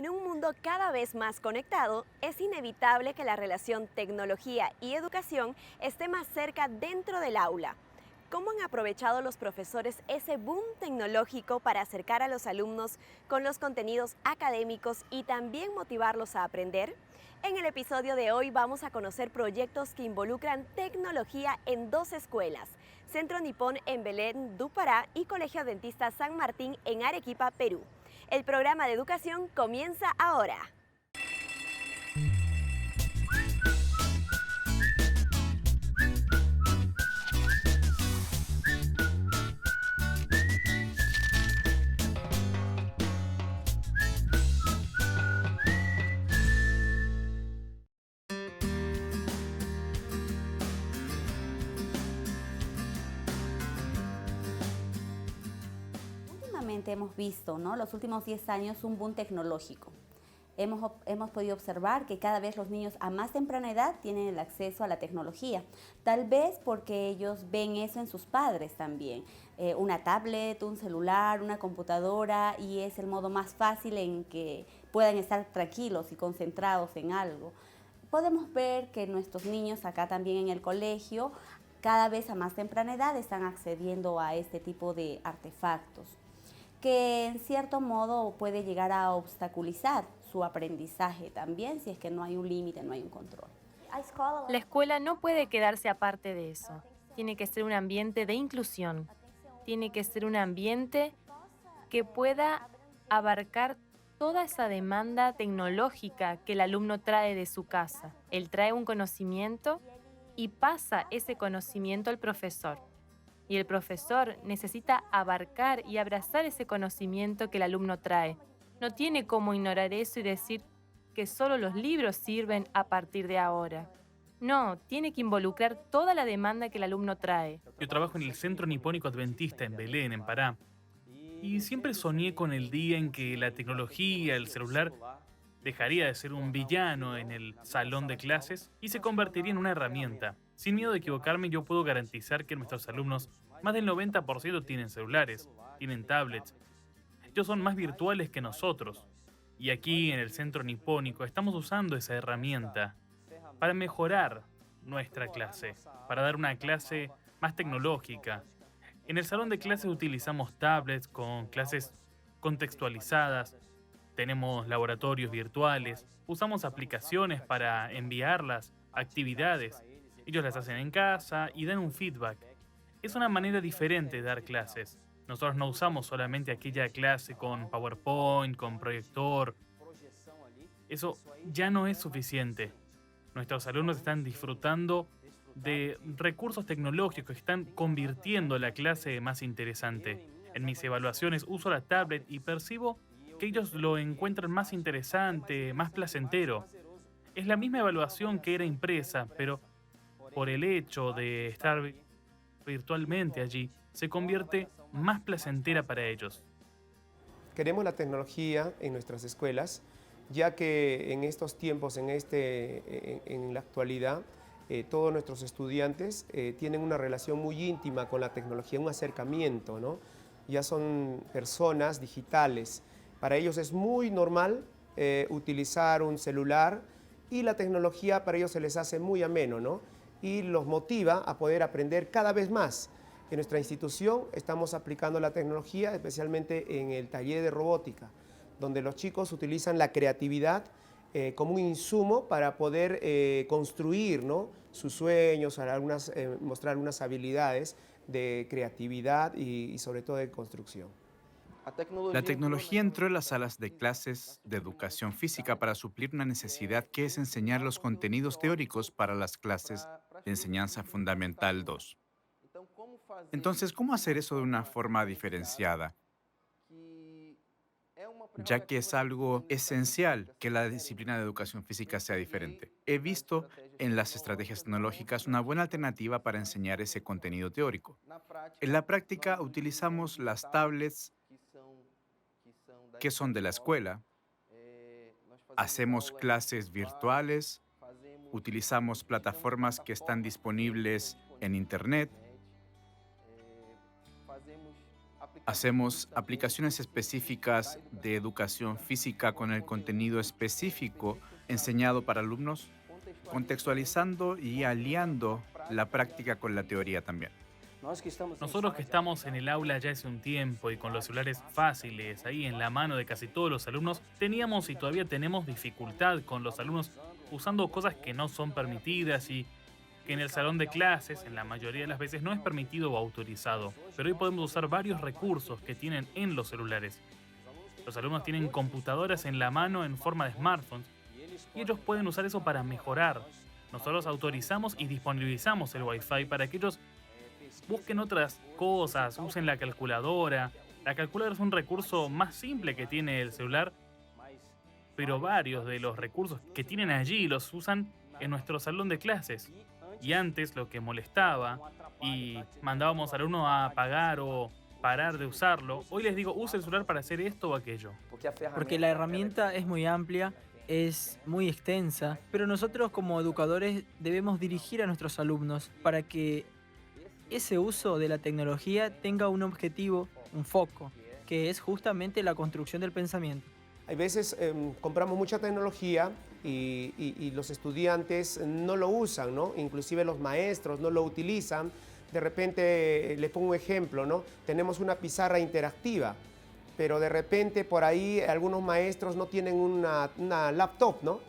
En un mundo cada vez más conectado, es inevitable que la relación tecnología y educación esté más cerca dentro del aula. ¿Cómo han aprovechado los profesores ese boom tecnológico para acercar a los alumnos con los contenidos académicos y también motivarlos a aprender? En el episodio de hoy vamos a conocer proyectos que involucran tecnología en dos escuelas, Centro Nipón en Belén do Pará y Colegio Adventista San Martín en Arequipa, Perú. El programa de educación comienza ahora. Últimamente hemos visto, ¿no? Los últimos 10 años un boom tecnológico. Hemos podido observar que cada vez los niños a más temprana edad tienen el acceso a la tecnología, tal vez porque ellos ven eso en sus padres también, una tablet, un celular, una computadora, y es el modo más fácil en que puedan estar tranquilos y concentrados en algo. Podemos ver que nuestros niños acá también en el colegio, cada vez a más temprana edad están accediendo a este tipo de artefactos, que en cierto modo puede llegar a obstaculizar su aprendizaje también si es que no hay un límite, no hay un control. La escuela no puede quedarse aparte de eso. Tiene que ser un ambiente de inclusión. Tiene que ser un ambiente que pueda abarcar toda esa demanda tecnológica que el alumno trae de su casa. Él trae un conocimiento y pasa ese conocimiento al profesor. Y el profesor necesita abarcar y abrazar ese conocimiento que el alumno trae. No tiene cómo ignorar eso y decir que solo los libros sirven a partir de ahora. No, tiene que involucrar toda la demanda que el alumno trae. Yo trabajo en el Centro Nipónico Adventista en Belén, en Pará, y siempre soñé con el día en que la tecnología, el celular, dejaría de ser un villano en el salón de clases y se convertiría en una herramienta. Sin miedo de equivocarme, yo puedo garantizar que nuestros alumnos, más del 90% tienen celulares, tienen tablets. Ellos son más virtuales que nosotros. Y aquí en el Centro Nipónico estamos usando esa herramienta para mejorar nuestra clase, para dar una clase más tecnológica. En el salón de clases utilizamos tablets con clases contextualizadas, tenemos laboratorios virtuales, usamos aplicaciones para enviarlas, actividades. Ellos las hacen en casa y dan un feedback. Es una manera diferente de dar clases. Nosotros no usamos solamente aquella clase con PowerPoint, con proyector. Eso ya no es suficiente. Nuestros alumnos están disfrutando de recursos tecnológicos que están convirtiendo la clase más interesante. En mis evaluaciones uso la tablet y percibo que ellos lo encuentran más interesante, más placentero. Es la misma evaluación que era impresa, pero por el hecho de estar virtualmente allí, se convierte más placentera para ellos. Queremos la tecnología en nuestras escuelas, ya que en estos tiempos, en la actualidad, todos nuestros estudiantes tienen una relación muy íntima con la tecnología, un acercamiento, ¿no? Ya son personas digitales. Para ellos es muy normal utilizar un celular y la tecnología para ellos se les hace muy ameno, ¿no? Y los motiva a poder aprender cada vez más. En nuestra institución estamos aplicando la tecnología, especialmente en el taller de robótica, donde los chicos utilizan la creatividad como un insumo para poder construir, ¿no?, sus sueños, mostrar algunas habilidades de creatividad y sobre todo de construcción. La tecnología entró en las salas de clases de educación física para suplir una necesidad que es enseñar los contenidos teóricos para las clases de enseñanza fundamental 2. Entonces, ¿cómo hacer eso de una forma diferenciada? Ya que es algo esencial que la disciplina de educación física sea diferente. He visto en las estrategias tecnológicas una buena alternativa para enseñar ese contenido teórico. En la práctica utilizamos las tablets que son de la escuela, hacemos clases virtuales, utilizamos plataformas que están disponibles en Internet Hacemos aplicaciones específicas de educación física con el contenido específico enseñado para alumnos, contextualizando y aliando la práctica con la teoría también. Nosotros que estamos en el aula ya hace un tiempo y con los celulares fáciles ahí en la mano de casi todos los alumnos, teníamos y todavía tenemos dificultad con los alumnos usando cosas que no son permitidas y que en el salón de clases, en la mayoría de las veces, no es permitido o autorizado. Pero hoy podemos usar varios recursos que tienen en los celulares. Los alumnos tienen computadoras en la mano en forma de smartphones y ellos pueden usar eso para mejorar. Nosotros autorizamos y disponibilizamos el Wi-Fi para que ellos busquen otras cosas, usen la calculadora. La calculadora es un recurso más simple que tiene el celular, pero varios de los recursos que tienen allí los usan en nuestro salón de clases. Y antes lo que molestaba y mandábamos al alumno a apagar o parar de usarlo, hoy les digo, use el celular para hacer esto o aquello. Porque la herramienta es muy amplia, es muy extensa, pero nosotros como educadores debemos dirigir a nuestros alumnos para que ese uso de la tecnología tenga un objetivo, un foco, que es justamente la construcción del pensamiento. Hay veces compramos mucha tecnología y los estudiantes no lo usan, ¿no? Inclusive los maestros no lo utilizan. De repente, les pongo un ejemplo, ¿no? Tenemos una pizarra interactiva, pero de repente por ahí algunos maestros no tienen una laptop, ¿no?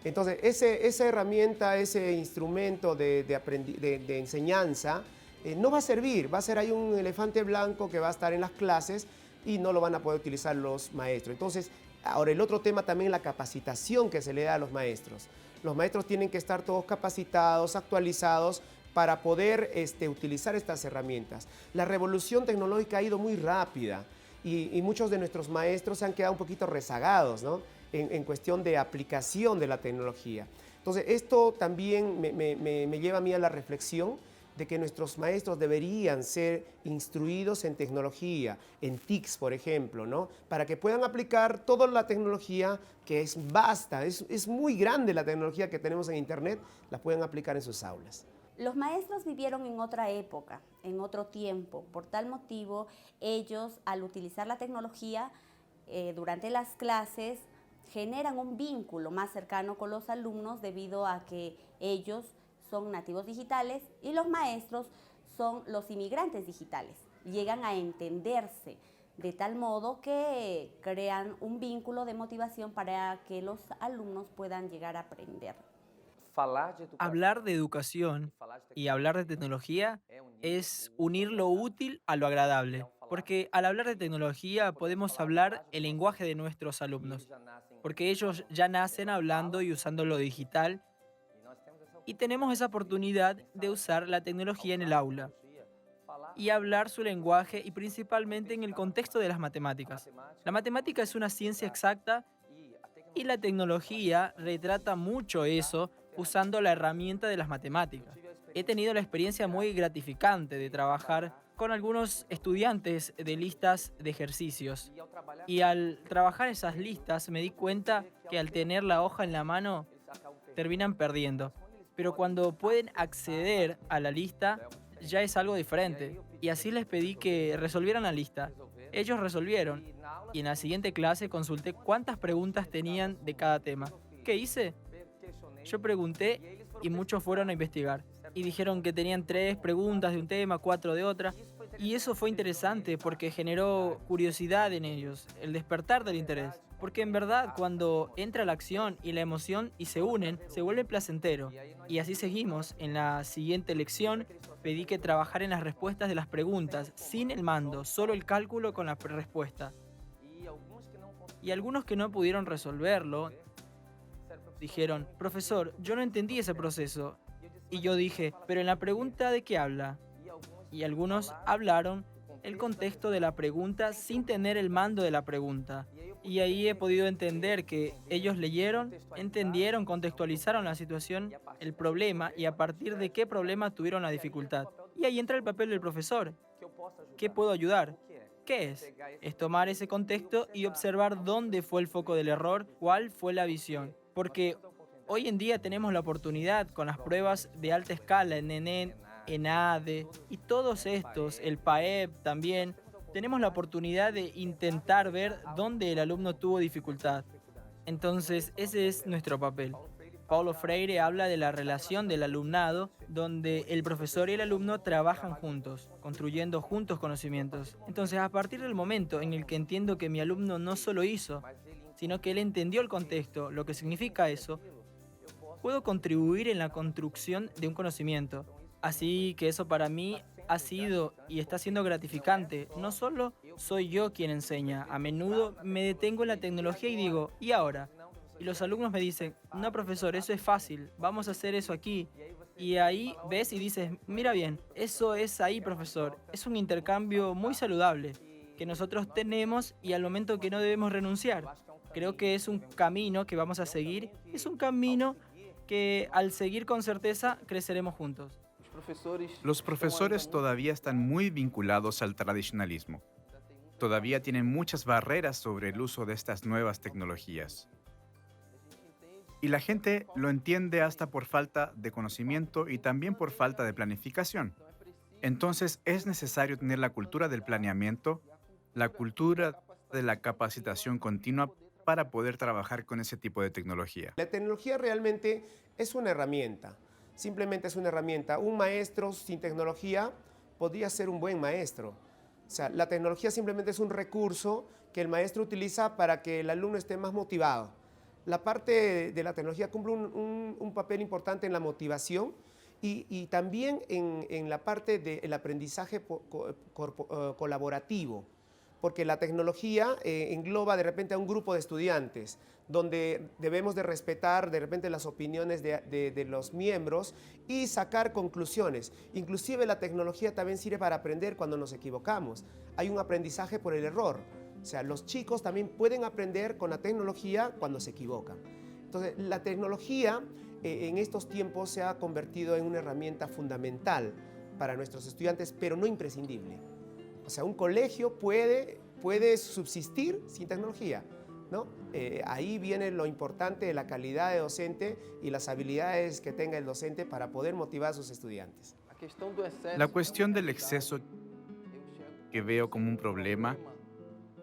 Entonces, esa herramienta, ese instrumento de enseñanza no va a servir. Va a ser ahí un elefante blanco que va a estar en las clases y no lo van a poder utilizar los maestros. Entonces, ahora el otro tema también es la capacitación que se le da a los maestros. Los maestros tienen que estar todos capacitados, actualizados para poder utilizar estas herramientas. La revolución tecnológica ha ido muy rápida y muchos de nuestros maestros se han quedado un poquito rezagados, ¿no? en cuestión de aplicación de la tecnología. Entonces, esto también me lleva a mí a la reflexión de que nuestros maestros deberían ser instruidos en tecnología, en TICs, por ejemplo, ¿no? Para que puedan aplicar toda la tecnología que es vasta, es muy grande la tecnología que tenemos en Internet, la puedan aplicar en sus aulas. Los maestros vivieron en otra época, en otro tiempo. Por tal motivo, ellos, al utilizar la tecnología durante las clases, generan un vínculo más cercano con los alumnos debido a que ellos son nativos digitales y los maestros son los inmigrantes digitales. Llegan a entenderse de tal modo que crean un vínculo de motivación para que los alumnos puedan llegar a aprender. Hablar de educación y hablar de tecnología es unir lo útil a lo agradable, porque al hablar de tecnología podemos hablar el lenguaje de nuestros alumnos, porque ellos ya nacen hablando y usando lo digital y tenemos esa oportunidad de usar la tecnología en el aula y hablar su lenguaje y principalmente en el contexto de las matemáticas. La matemática es una ciencia exacta y la tecnología retrata mucho eso usando la herramienta de las matemáticas. He tenido la experiencia muy gratificante de trabajar con algunos estudiantes de listas de ejercicios y al trabajar esas listas me di cuenta que al tener la hoja en la mano terminan perdiendo. Pero cuando pueden acceder a la lista, ya es algo diferente. Y así les pedí que resolvieran la lista. Ellos resolvieron. Y en la siguiente clase consulté cuántas preguntas tenían de cada tema. ¿Qué hice? Yo pregunté y muchos fueron a investigar. Y dijeron que tenían 3 preguntas de un tema, 4 de otra. Y eso fue interesante porque generó curiosidad en ellos, el despertar del interés. Porque en verdad cuando entra la acción y la emoción y se unen, se vuelve placentero. Y así seguimos. En la siguiente lección pedí que trabajara en las respuestas de las preguntas, sin el mando, solo el cálculo con la respuesta. Y algunos que no pudieron resolverlo, dijeron, profesor, yo no entendí ese proceso. Y yo dije, pero en la pregunta ¿de qué habla? Y algunos hablaron el contexto de la pregunta sin tener el mando de la pregunta. Y ahí he podido entender que ellos leyeron, entendieron, contextualizaron la situación, el problema y a partir de qué problema tuvieron la dificultad. Y ahí entra el papel del profesor. ¿Qué puedo ayudar? ¿Qué es? Es tomar ese contexto y observar dónde fue el foco del error, cuál fue la visión. Porque hoy en día tenemos la oportunidad con las pruebas de alta escala en ENEN, ENADE y todos estos, el PAEP también, tenemos la oportunidad de intentar ver dónde el alumno tuvo dificultad. Entonces, ese es nuestro papel. Paulo Freire habla de la relación del alumnado, donde el profesor y el alumno trabajan juntos, construyendo juntos conocimientos. Entonces, a partir del momento en el que entiendo que mi alumno no solo hizo, sino que él entendió el contexto, lo que significa eso, puedo contribuir en la construcción de un conocimiento. Así que eso para mí ha sido y está siendo gratificante. No solo soy yo quien enseña, a menudo me detengo en la tecnología y digo, ¿y ahora? Y los alumnos me dicen, no profesor, eso es fácil, vamos a hacer eso aquí. Y ahí ves y dices, mira bien, eso es ahí profesor. Es un intercambio muy saludable que nosotros tenemos y al momento que no debemos renunciar. Creo que es un camino que vamos a seguir, es un camino que al seguir con certeza creceremos juntos. Los profesores todavía están muy vinculados al tradicionalismo. Todavía tienen muchas barreras sobre el uso de estas nuevas tecnologías. Y la gente lo entiende hasta por falta de conocimiento y también por falta de planificación. Entonces es necesario tener la cultura del planeamiento, la cultura de la capacitación continua para poder trabajar con ese tipo de tecnología. La tecnología realmente es una herramienta, simplemente es una herramienta. Un maestro sin tecnología podría ser un buen maestro. O sea, la tecnología simplemente es un recurso que el maestro utiliza para que el alumno esté más motivado. La parte de la tecnología cumple un papel importante en la motivación y también en la parte del aprendizaje colaborativo, porque la tecnología engloba de repente a un grupo de estudiantes, donde debemos de respetar de repente las opiniones de los miembros y sacar conclusiones. Inclusive la tecnología también sirve para aprender cuando nos equivocamos. Hay un aprendizaje por el error. O sea, los chicos también pueden aprender con la tecnología cuando se equivocan. Entonces, la tecnología en estos tiempos se ha convertido en una herramienta fundamental para nuestros estudiantes, pero no imprescindible. O sea, un colegio puede subsistir sin tecnología, ¿no? Ahí viene lo importante de la calidad de docente y las habilidades que tenga el docente para poder motivar a sus estudiantes. La cuestión del exceso que veo como un problema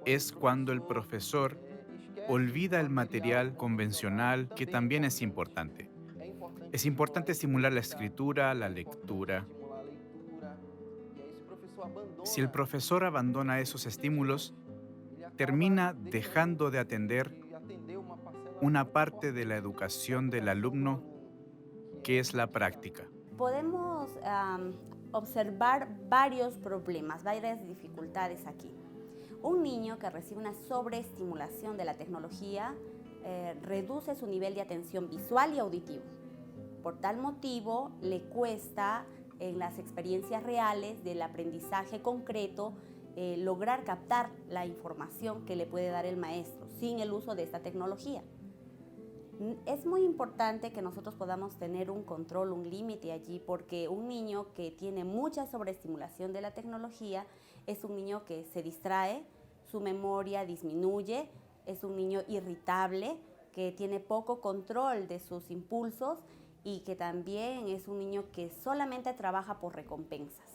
es cuando el profesor olvida el material convencional, que también es importante. Es importante estimular la escritura, la lectura. Si el profesor abandona esos estímulos, termina dejando de atender una parte de la educación del alumno, que es la práctica. Podemos observar varios problemas, varias dificultades aquí. Un niño que recibe una sobreestimulación de la tecnología reduce su nivel de atención visual y auditivo. Por tal motivo, le cuesta en las experiencias reales del aprendizaje concreto lograr captar la información que le puede dar el maestro sin el uso de esta tecnología. Es muy importante que nosotros podamos tener un control, un límite allí, porque un niño que tiene mucha sobreestimulación de la tecnología es un niño que se distrae, su memoria disminuye, es un niño irritable, que tiene poco control de sus impulsos y que también es un niño que solamente trabaja por recompensas.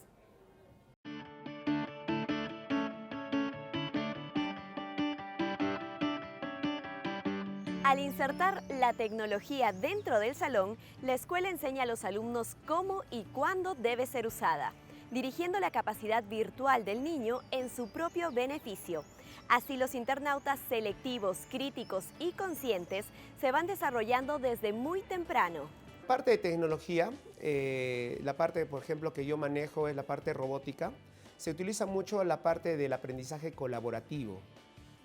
Al insertar la tecnología dentro del salón, la escuela enseña a los alumnos cómo y cuándo debe ser usada, dirigiendo la capacidad virtual del niño en su propio beneficio. Así los internautas selectivos, críticos y conscientes se van desarrollando desde muy temprano. Parte de tecnología, la parte, por ejemplo, que yo manejo es la parte robótica. Se utiliza mucho la parte del aprendizaje colaborativo.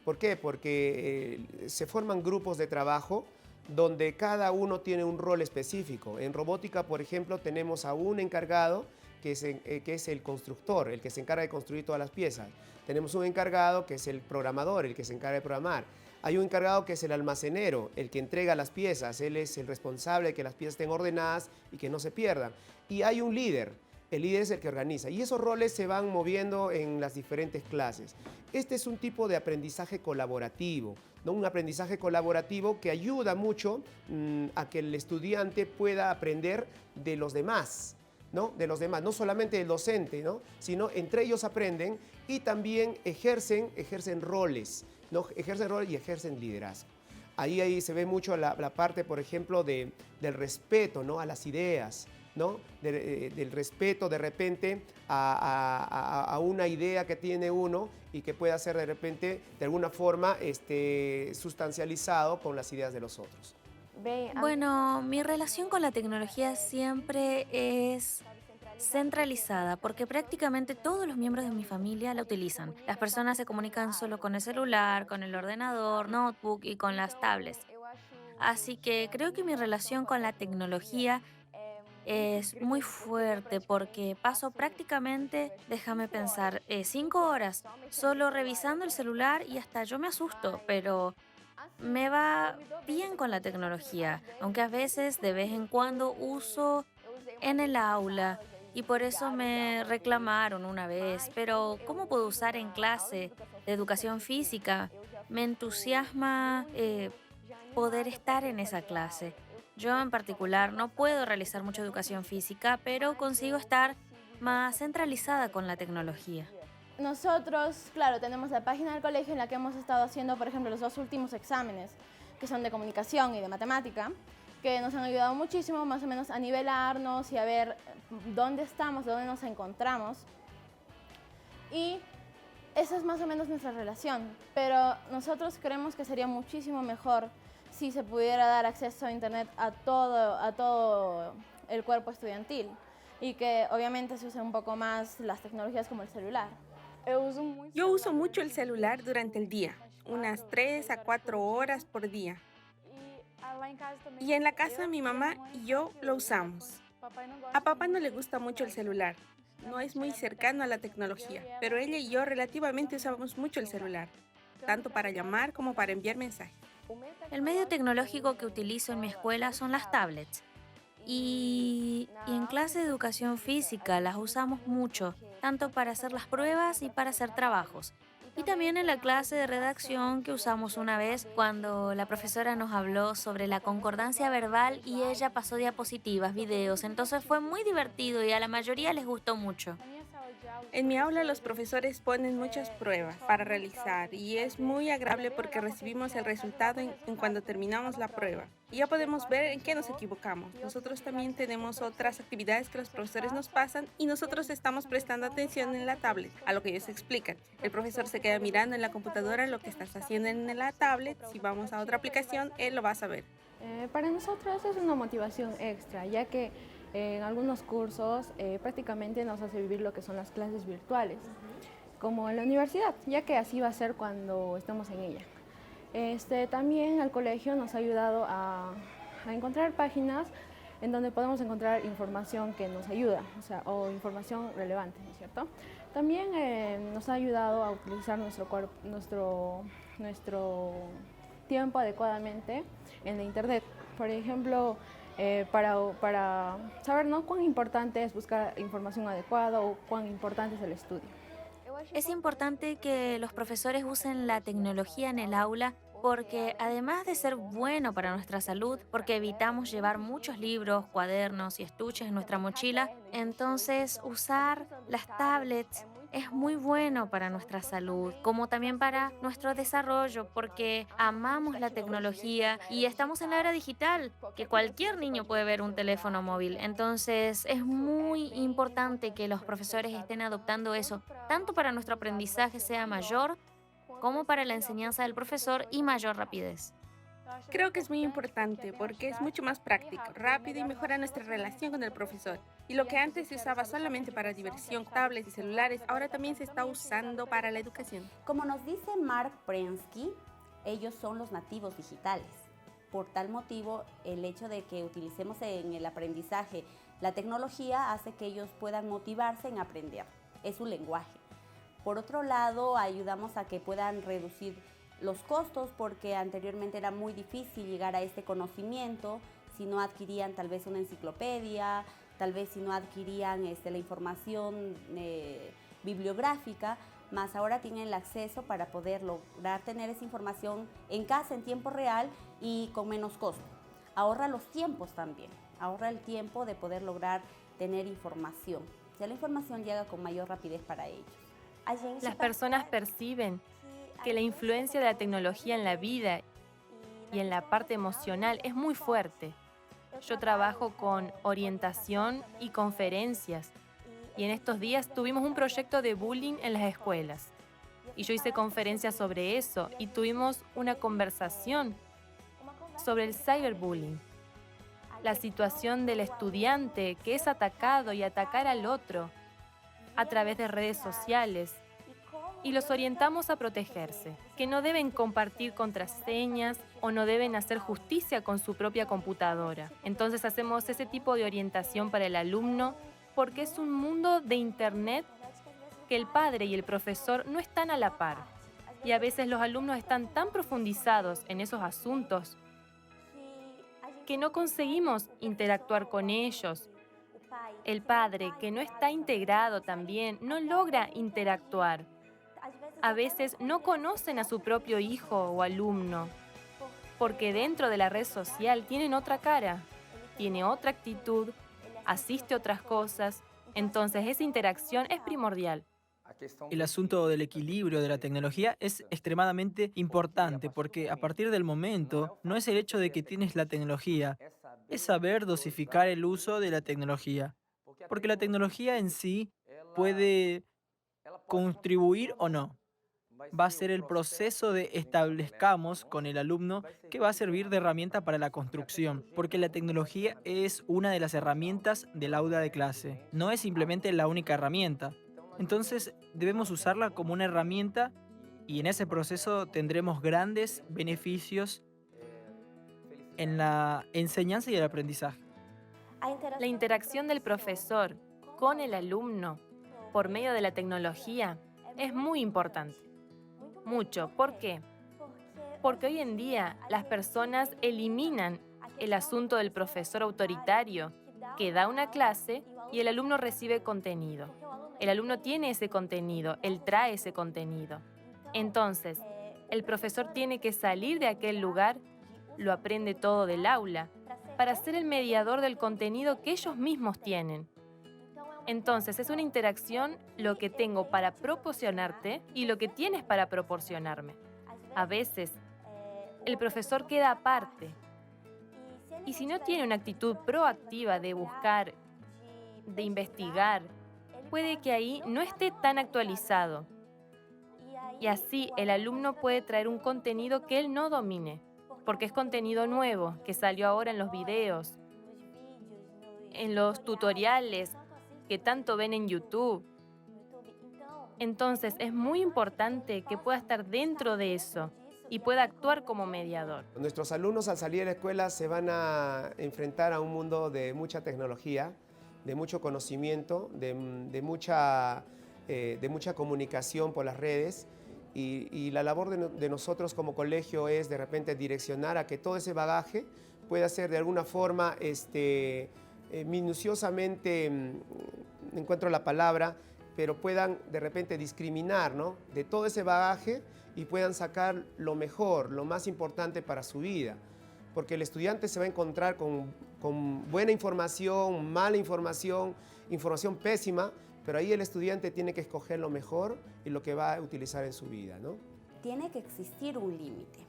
¿Por qué? Porque se forman grupos de trabajo donde cada uno tiene un rol específico. En robótica, por ejemplo, tenemos a un encargado que es el constructor, el que se encarga de construir todas las piezas. Tenemos un encargado que es el programador, el que se encarga de programar. Hay un encargado que es el almacenero, el que entrega las piezas. Él es el responsable de que las piezas estén ordenadas y que no se pierdan. Y hay un líder. El líder es el que organiza. Y esos roles se van moviendo en las diferentes clases. Este es un tipo de aprendizaje colaborativo, ¿no? Un aprendizaje colaborativo que ayuda mucho a que el estudiante pueda aprender de los demás. ¿no? De los demás, no solamente el docente, ¿no? Sino entre ellos aprenden y también ejercen roles, ¿no? Ejercen roles y ejercen liderazgo. Ahí se ve mucho la parte, por ejemplo, del respeto, ¿no? A las ideas, ¿no? Del respeto de repente a una idea que tiene uno y que pueda ser de repente de alguna forma sustancializado con las ideas de los otros. Bueno, mi relación con la tecnología siempre es centralizada porque prácticamente todos los miembros de mi familia la utilizan. Las personas se comunican solo con el celular, con el ordenador, notebook y con las tablets. Así que creo que mi relación con la tecnología es muy fuerte porque paso prácticamente, déjame pensar, 5 horas solo revisando el celular y hasta yo me asusto, pero me va bien con la tecnología, aunque a veces de vez en cuando uso en el aula y por eso me reclamaron una vez, pero ¿cómo puedo usar en clase de educación física? Me entusiasma poder estar en esa clase. Yo en particular no puedo realizar mucha educación física, pero consigo estar más centralizada con la tecnología. Nosotros, claro, tenemos la página del colegio en la que hemos estado haciendo, por ejemplo, los 2 últimos exámenes, que son de comunicación y de matemática, que nos han ayudado muchísimo más o menos a nivelarnos y a ver dónde estamos, dónde nos encontramos. Y esa es más o menos nuestra relación, pero nosotros creemos que sería muchísimo mejor si se pudiera dar acceso a Internet a todo el cuerpo estudiantil y que obviamente se use un poco más las tecnologías como el celular. Yo uso mucho el celular durante el día, unas 3 a 4 horas por día. Y en la casa mi mamá y yo lo usamos. A papá no le gusta mucho el celular, no es muy cercano a la tecnología, pero ella y yo relativamente usamos mucho el celular, tanto para llamar como para enviar mensajes. El medio tecnológico que utilizo en mi escuela son las tablets. Y en clase de educación física las usamos mucho, tanto para hacer las pruebas y para hacer trabajos. Y también en la clase de redacción que usamos una vez cuando la profesora nos habló sobre la concordancia verbal y ella pasó diapositivas, videos, entonces fue muy divertido y a la mayoría les gustó mucho. En mi aula los profesores ponen muchas pruebas para realizar y es muy agradable porque recibimos el resultado en cuando terminamos la prueba. Y ya podemos ver en qué nos equivocamos. Nosotros también tenemos otras actividades que los profesores nos pasan y nosotros estamos prestando atención en la tablet a lo que ellos explican. El profesor se queda mirando en la computadora lo que estás haciendo en la tablet. Si vamos a otra aplicación, él lo va a saber. Para nosotros es una motivación extra, ya que en algunos cursos prácticamente nos hace vivir lo que son las clases virtuales, como en la universidad, ya que así va a ser cuando estemos en ella. También el colegio nos ha ayudado a encontrar páginas en donde podemos encontrar información que nos ayuda, o información relevante, ¿no es cierto? También nos ha ayudado a utilizar nuestro tiempo adecuadamente en la internet. Por ejemplo, para saber, ¿no?, cuán importante es buscar información adecuada o cuán importante es el estudio. Es importante que los profesores usen la tecnología en el aula porque además de ser bueno para nuestra salud, porque evitamos llevar muchos libros, cuadernos y estuches en nuestra mochila, entonces usar las tablets es muy bueno para nuestra salud, como también para nuestro desarrollo, porque amamos la tecnología y estamos en la era digital, que cualquier niño puede ver un teléfono móvil. Entonces es muy importante que los profesores estén adoptando eso, tanto para nuestro aprendizaje sea mayor, como para la enseñanza del profesor y mayor rapidez. Creo que es muy importante porque es mucho más práctico, rápido y mejora nuestra relación con el profesor. Y lo que antes se usaba solamente para diversión, tablets y celulares, ahora también se está usando para la educación. Como nos dice Mark Prensky, ellos son los nativos digitales. Por tal motivo, el hecho de que utilicemos en el aprendizaje la tecnología hace que ellos puedan motivarse en aprender. Es su lenguaje. Por otro lado, ayudamos a que puedan reducir los costos porque anteriormente era muy difícil llegar a este conocimiento si no adquirían tal vez una enciclopedia, tal vez si no adquirían la información bibliográfica, más ahora tienen el acceso para poder lograr tener esa información en casa en tiempo real y con menos costo. Ahorra los tiempos también, ahorra el tiempo de poder lograr tener información. Ya la información llega con mayor rapidez para ellos. Las personas perciben que la influencia de la tecnología en la vida y en la parte emocional es muy fuerte. Yo trabajo con orientación y conferencias y en estos días tuvimos un proyecto de bullying en las escuelas. Y yo hice conferencias sobre eso y tuvimos una conversación sobre el cyberbullying. La situación del estudiante que es atacado y atacar al otro a través de redes sociales. Y los orientamos a protegerse, que no deben compartir contraseñas o no deben hacer justicia con su propia computadora. Entonces hacemos ese tipo de orientación para el alumno porque es un mundo de Internet que el padre y el profesor no están a la par. Y a veces los alumnos están tan profundizados en esos asuntos que no conseguimos interactuar con ellos. El padre, que no está integrado también, no logra interactuar. A veces no conocen a su propio hijo o alumno, porque dentro de la red social tienen otra cara, tiene otra actitud, asiste a otras cosas, entonces esa interacción es primordial. El asunto del equilibrio de la tecnología es extremadamente importante porque a partir del momento no es el hecho de que tienes la tecnología, es saber dosificar el uso de la tecnología. Porque la tecnología en sí puede contribuir o no. Va a ser el proceso de establezcamos con el alumno que va a servir de herramienta para la construcción, porque la tecnología es una de las herramientas del aula de clase, no es simplemente la única herramienta. Entonces debemos usarla como una herramienta y en ese proceso tendremos grandes beneficios en la enseñanza y el aprendizaje. La interacción del profesor con el alumno por medio de la tecnología es muy importante. Mucho. ¿Por qué? Porque hoy en día las personas eliminan el asunto del profesor autoritario que da una clase y el alumno recibe contenido. El alumno tiene ese contenido, él trae ese contenido. Entonces, el profesor tiene que salir de aquel lugar, lo aprende todo del aula, para ser el mediador del contenido que ellos mismos tienen. Entonces, es una interacción lo que tengo para proporcionarte y lo que tienes para proporcionarme. A veces, el profesor queda aparte. Y si no tiene una actitud proactiva de buscar, de investigar, puede que ahí no esté tan actualizado. Y así el alumno puede traer un contenido que él no domine, porque es contenido nuevo, que salió ahora en los videos, en los tutoriales que tanto ven en YouTube. Entonces es muy importante que pueda estar dentro de eso y pueda actuar como mediador. Nuestros alumnos al salir de la escuela se van a enfrentar a un mundo de mucha tecnología, de mucho conocimiento, de mucha comunicación por las redes y la labor de nosotros como colegio es de repente direccionar a que todo ese bagaje pueda ser de alguna forma minuciosamente, encuentro la palabra, pero puedan de repente discriminar, ¿no?, de todo ese bagaje y puedan sacar lo mejor, lo más importante para su vida. Porque el estudiante se va a encontrar con buena información, mala información, información pésima, pero ahí el estudiante tiene que escoger lo mejor y lo que va a utilizar en su vida, ¿no? Tiene que existir un límite.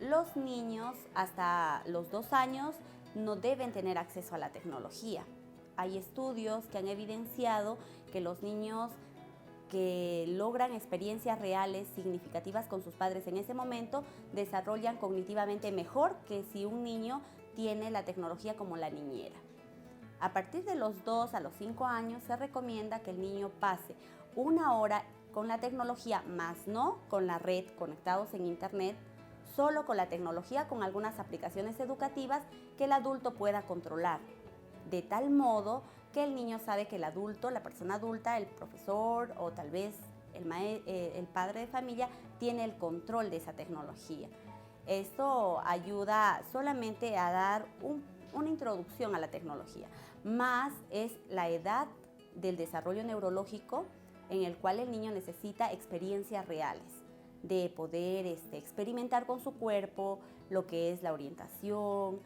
Los niños hasta los 2 años no deben tener acceso a la tecnología. Hay estudios que han evidenciado que los niños que logran experiencias reales significativas con sus padres en ese momento desarrollan cognitivamente mejor que si un niño tiene la tecnología como la niñera. A partir de los 2 a los 5 años se recomienda que el niño pase 1 hora con la tecnología, más no con la red, conectados en internet, solo con la tecnología, con algunas aplicaciones educativas que el adulto pueda controlar, de tal modo que el niño sabe que el adulto, la persona adulta, el profesor o tal vez el padre de familia tiene el control de esa tecnología. Esto ayuda solamente a dar una introducción a la tecnología, más es la edad del desarrollo neurológico en el cual el niño necesita experiencias reales, de poder experimentar con su cuerpo lo que es la orientación,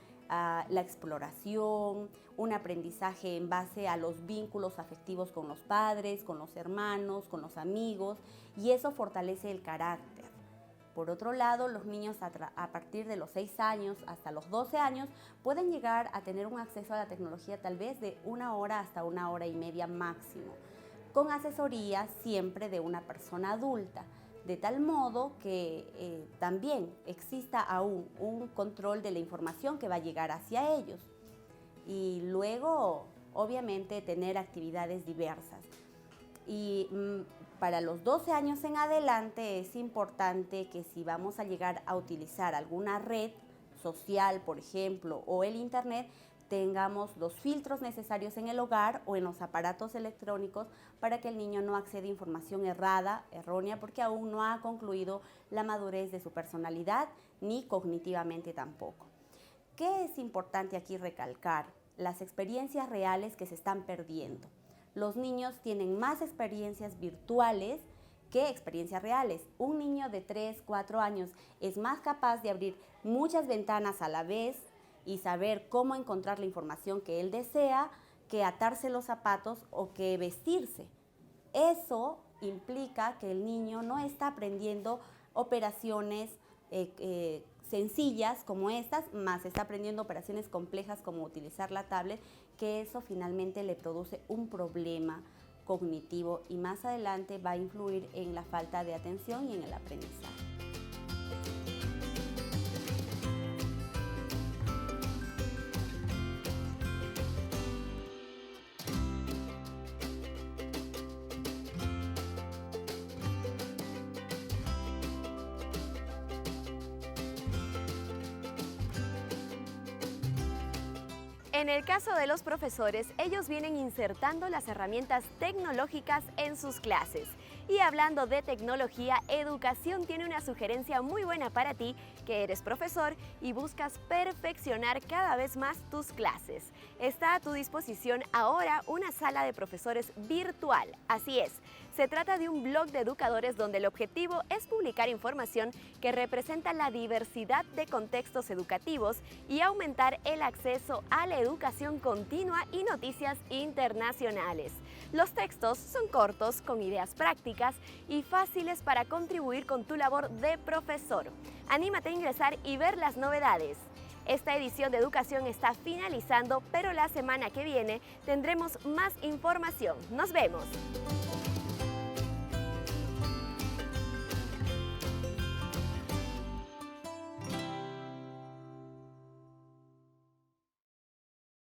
la exploración, un aprendizaje en base a los vínculos afectivos con los padres, con los hermanos, con los amigos, y eso fortalece el carácter. Por otro lado, los niños a partir de los 6 años hasta los 12 años pueden llegar a tener un acceso a la tecnología tal vez de 1 hora hasta 1 hora y media máximo, con asesoría siempre de una persona adulta, de tal modo que también exista aún un control de la información que va a llegar hacia ellos. Y luego, obviamente, tener actividades diversas. Y para los 12 años en adelante es importante que si vamos a llegar a utilizar alguna red social, por ejemplo, o el internet, tengamos los filtros necesarios en el hogar o en los aparatos electrónicos para que el niño no acceda a información errónea, porque aún no ha concluido la madurez de su personalidad ni cognitivamente tampoco. ¿Qué es importante aquí recalcar? Las experiencias reales que se están perdiendo. Los niños tienen más experiencias virtuales que experiencias reales. Un niño de 3, 4 años es más capaz de abrir muchas ventanas a la vez y saber cómo encontrar la información que él desea, que atarse los zapatos o que vestirse. Eso implica que el niño no está aprendiendo operaciones sencillas como estas, más está aprendiendo operaciones complejas como utilizar la tablet, que eso finalmente le produce un problema cognitivo y más adelante va a influir en la falta de atención y en el aprendizaje. En el caso de los profesores, ellos vienen insertando las herramientas tecnológicas en sus clases. Y hablando de tecnología, Educación tiene una sugerencia muy buena para ti, que eres profesor y buscas perfeccionar cada vez más tus clases. Está a tu disposición ahora una sala de profesores virtual. Así es, se trata de un blog de educadores donde el objetivo es publicar información que representa la diversidad de contextos educativos y aumentar el acceso a la educación continua y noticias internacionales. Los textos son cortos, con ideas prácticas y fáciles para contribuir con tu labor de profesor. Anímate a ingresar y ver las novedades. Esta edición de Educación está finalizando, pero la semana que viene tendremos más información. ¡Nos vemos!